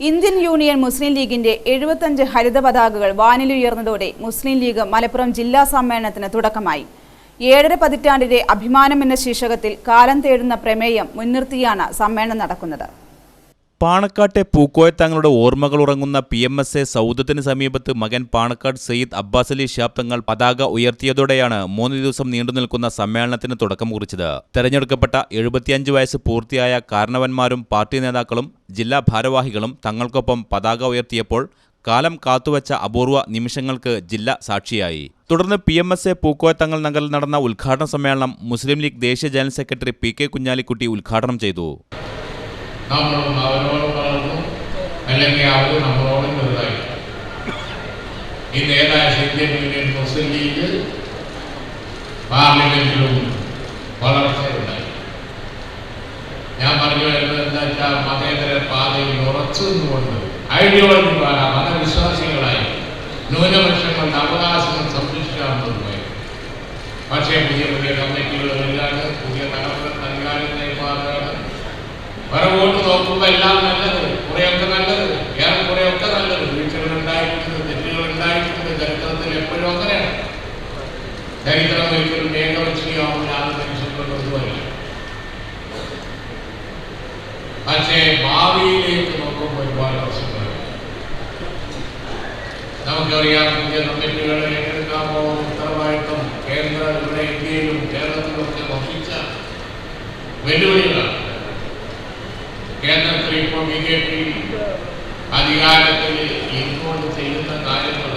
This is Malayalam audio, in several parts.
ഇന്ത്യൻ യൂണിയൻ മുസ്ലിം ലീഗിന്റെ 75 ഹരിത പതാകകൾ വാനിലുയർന്നതോടെ മുസ്ലിം ലീഗ് മലപ്പുറം ജില്ലാ സമ്മേളനത്തിന് തുടക്കമായി. 7.5 പതിറ്റാണ്ടിന്റെ അഭിമാനം എന്ന ശീർഷകത്തിൽ കാലം തേടുന്ന പ്രമേയം മുൻനിർത്തിയാണ് സമ്മേളനം നടക്കുന്നത്. പാണക്കാട്ടെ പൂക്കോയത്തങ്ങളുടെ ഓർമ്മകൾ ഉറങ്ങുന്ന PMSA സൗദത്തിന് സമീപത്ത് മകൻ പാണക്കാട് സയ്യിദ് അബ്ബാസ് അലി ശിഹാബ് തങ്ങൾ പതാക ഉയർത്തിയതോടെയാണ് 3 ദിവസം നീണ്ടുനിൽക്കുന്ന സമ്മേളനത്തിന് തുടക്കം കുറിച്ചത്. തെരഞ്ഞെടുക്കപ്പെട്ട 75 വയസ്സ് പൂർത്തിയായ കാരണവന്മാരും പാർട്ടി നേതാക്കളും ജില്ലാ ഭാരവാഹികളും തങ്ങൾക്കൊപ്പം പതാക ഉയർത്തിയപ്പോൾ കാലം കാത്തുവച്ച അപൂർവ നിമിഷങ്ങൾക്ക് ജില്ല സാക്ഷിയായി. തുടർന്ന് PMSA പൂക്കോയത്തങ്ങൾ നഗറിൽ നടന്ന ഉദ്ഘാടന സമ്മേളനം മുസ്ലിം ലീഗ് ദേശീയ ജനറൽ സെക്രട്ടറി PK കുഞ്ഞാലിക്കുട്ടി ഉദ്ഘാടനം ചെയ്തു. നമ്മളും അവരോടും വളർന്നു, അല്ലെങ്കിൽ അവർ നമ്മളോടും ചെറുതായി. ഇന്ന് ഏകദേശം ഇന്ത്യൻ യൂണിയൻ മുസ്ലിം ലീഗ് പാർലമെന്റിലും വളർച്ചയുണ്ടായി. ഞാൻ പറഞ്ഞു വരുന്നത് എന്താ വെച്ചാൽ മതേതര പാതയിൽ ഉറച്ചു നിന്നുകൊണ്ട് ഐഡിയോളജി മതവിശ്വാസികളായി ന്യൂനപക്ഷങ്ങളുടെ അവകാശങ്ങൾ സംരക്ഷിക്കാവുന്നതുമായി. പക്ഷേ പുതിയ പുതിയ കമ്മിറ്റികൾ വരികയാണ്, പുതിയ തലമുറ നൽകാനും മാറുകയാണ്. വരവോട്ട് നോക്കുമ്പോൾ എല്ലാം നല്ലത്, കുറെയൊക്കെ നല്ലത്, കുറെയൊക്കെ നല്ലത്. വീഴ്ചകൾ ഉണ്ടായിട്ടുണ്ട്, തെറ്റുകൾ ഉണ്ടായിട്ടുണ്ട്. ചരിത്രത്തിൽ എപ്പോഴും അങ്ങനെയാണ്. ചരിത്രം ഒരിക്കലും ഏകപക്ഷീയമാവുന്ന മനുഷ്യർക്കൊന്നുമല്ല. പക്ഷേ ഭാവിയിലേക്ക് നോക്കുമ്പോൾ ഒരുപാട് പ്രശ്നങ്ങൾ നമുക്കറിയാം. പുതിയ കമ്മിറ്റികളെ ഏറ്റെടുക്കാൻ പോകുന്ന ഉത്തരവാദിത്വം ഇവിടെ ഇന്ത്യയിലും കേരളത്തിലുമൊക്കെ വഹിച്ച വെല്ലുവിളികളാണ്. കേന്ദ്രത്തിൽ ഇപ്പോൾ BJP അധികാരത്തിൽ ഇരുന്നുകൊണ്ട് ചെയ്യുന്ന കാര്യങ്ങൾ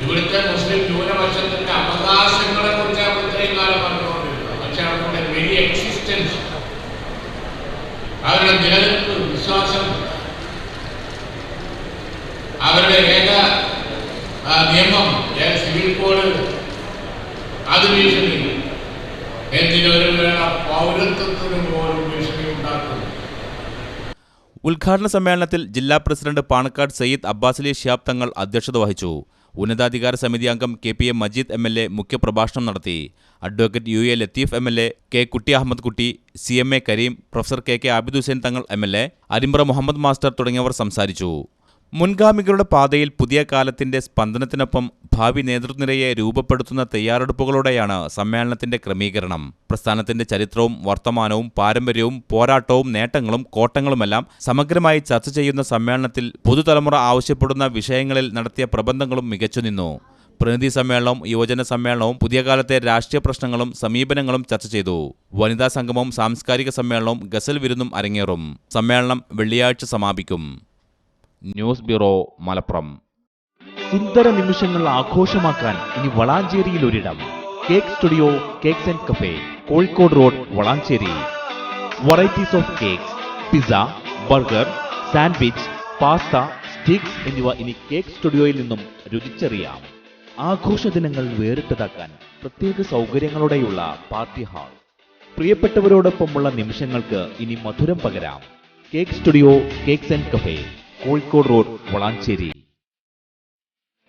ഇവിടുത്തെ മുസ്ലിം ന്യൂനപക്ഷത്തിന്റെ അവകാശങ്ങളെ കുറിച്ചാണ് ഇത്രയും കാലം പറഞ്ഞുകൊണ്ടിരുന്നത്. പക്ഷെ അവരുടെ വെരി എക്സിസ്റ്റൻസ്, അവരുടെ നിലനിൽപ്പ്, വിശ്വാസം, അവരുടെ ഏക നിയമം, സിവിൽ കോഡ്, അത് ഭീഷണി. എന്തിനൊരു പൗരത്വത്തിന് പോലും ഭീഷണി ഉണ്ടാക്കുന്നു. ഉദ്ഘാടന സമ്മേളനത്തിൽ ജില്ലാ പ്രസിഡന്റ് പാണക്കാട് സയ്യിദ് അബ്ബാസ് അലി ശിഹാബ് തങ്ങൾ അധ്യക്ഷത വഹിച്ചു. ഉന്നതാധികാര സമിതി അംഗം KPA മജീദ് MLA മുഖ്യപ്രഭാഷണം നടത്തി. Advocate UA Latheef MLA, K Kutty Ahammed Kutty, CMA Kareem, professor KK Abid Hussain Thangal MLA, Arimbra Muhammad master തുടങ്ങിയവർ സംസാരിച്ചു. മുൻഗാമികളുടെ പാതയിൽ പുതിയ കാലത്തിന്റെ സ്പന്ദനത്തിനൊപ്പം ഭാവി നേതൃനിരയെ രൂപപ്പെടുത്തുന്ന തയ്യാറെടുപ്പുകളോടെയാണ് സമ്മേളനത്തിന്റെ ക്രമീകരണം. പ്രസ്ഥാനത്തിന്റെ ചരിത്രവും വർത്തമാനവും പാരമ്പര്യവും പോരാട്ടവും നേട്ടങ്ങളും കോട്ടങ്ങളുമെല്ലാം സമഗ്രമായി ചർച്ച ചെയ്യുന്ന സമ്മേളനത്തിൽ പുതുതലമുറ ആവശ്യപ്പെടുന്ന വിഷയങ്ങളിൽ നടത്തിയ പ്രബന്ധങ്ങളും മികച്ചുനിന്നു. പ്രതിനിധി സമ്മേളനവും യുവജന സമ്മേളനവും പുതിയ കാലത്തെ രാഷ്ട്രീയ പ്രശ്നങ്ങളും സമീപനങ്ങളും ചർച്ച ചെയ്തു. വനിതാ സംഗമവും സാംസ്കാരിക സമ്മേളനവും ഗസൽ വിരുന്നും അരങ്ങേറും. സമ്മേളനം വെള്ളിയാഴ്ച സമാപിക്കും. News bureau, Malappuram. സുന്ദര നിമിഷങ്ങൾ ആഘോഷമാക്കാൻ ഇനി വളാഞ്ചേരിയിൽ ഒരിടം. Cake studio cakes and cafe, Kozhikode road, Valanchery. Varieties of cakes, pizza, burger, sandwich, pasta, sticks എന്നിവ ഇനി കേക്ക് സ്റ്റുഡിയോയിൽ നിന്നും രുചിച്ചറിയാം. ആഘോഷ ദിനങ്ങൾ വേറിട്ടതാക്കാൻ പ്രത്യേക സൗകര്യങ്ങളോടെയുള്ള പാർട്ടി ഹാൾ. പ്രിയപ്പെട്ടവരോടൊപ്പമുള്ള നിമിഷങ്ങൾക്ക് ഇനി മധുരം പകരാം. Cake studio cakes and cafe, Kozhikode road, Valanchery.